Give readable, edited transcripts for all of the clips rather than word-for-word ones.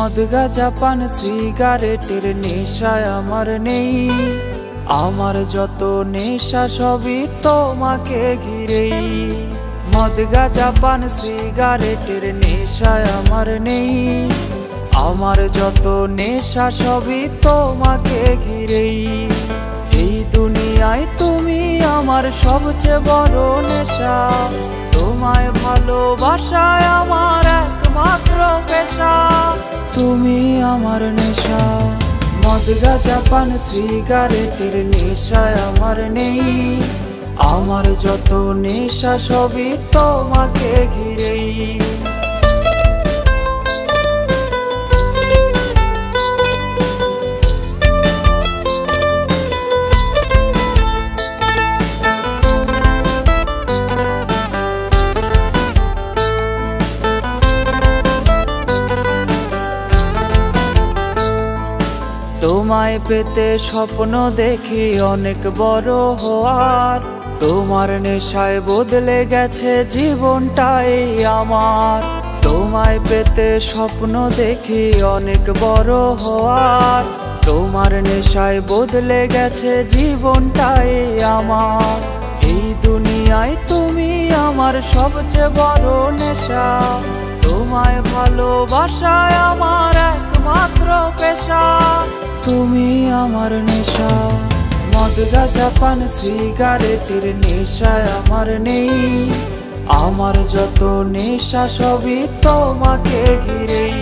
মদ গাঁজা পান সিগারেটের নেশায় আমার নেই, আমার যত নেশা সবই তোমাকে ঘিরেই। মদ গাঁজা পান সিগারেটের নেশায় আমার নেই, আমার যত নেশা সবই তোমাকে ঘিরেই। এই দুনিয়ায় তুমি আমার সবচেয়ে বড় নেশা, তোমায় ভালোবাসায় আমার একমাত্র পেশা। তুমি আমার নেশা, মদ গাঁজা পান সিগারেটের নেশায় আমার নেই, আমার যত নেশা সবই তোমাকে ঘিরেই। তোমায় পেতে স্বপ্ন দেখি অনেক বড় হওয়ার, তোমার নেশায় বদলে গেছে জীবনটাই আমার। তোমায় পেতে স্বপ্ন দেখি অনেক বড় হওয়ার, তোমার নেশায় বদলে গেছে জীবনটাই আমার। এই দুনিয়ায় তুমি আমার সবচেয়ে বড় নেশা, তোমায় ভালোবাসায় আমার একমাত্র পেশা। তুমি আমার নেশা, মদ গাঁজা পান সিগারেটের নেশায় আমার নেই, আমার যত নেশা সবই তোমাকে ঘিরেই।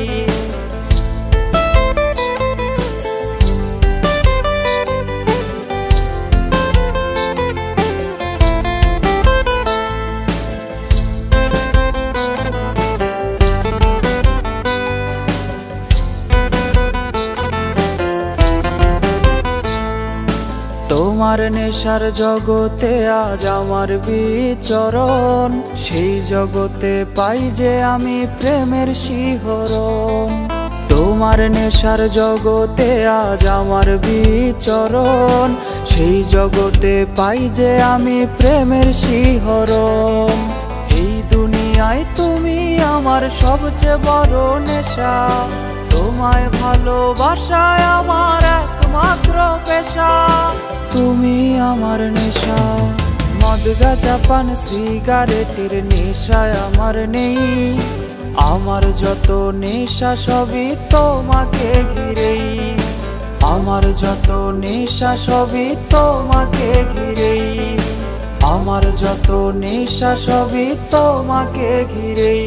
তোমার নেশার জগতে আজ আমার বিচরণ, সেই জগতে পাই যে আমি প্রেমের শিহরণ। তোমার নেশার জগতে আজ আমার বিচরণ, সেই জগতে পাই যে আমি প্রেমের শিহরণ। এই দুনিয়ায় তুমি আমার সবচেয়ে বড় নেশা, তোমায় ভালোবাসায় আমার একমাত্র পেশা। তুমি আমার নেশা, মদ গাঁজা পান সিগারেটের নেশায় আমার নেই, আমার যত নেশা সবই তোমাকে ঘিরেই। আমার যত নেশা সবই তোমাকে ঘিরেই, আমার যত নেশা সবই তোমাকে ঘিরেই।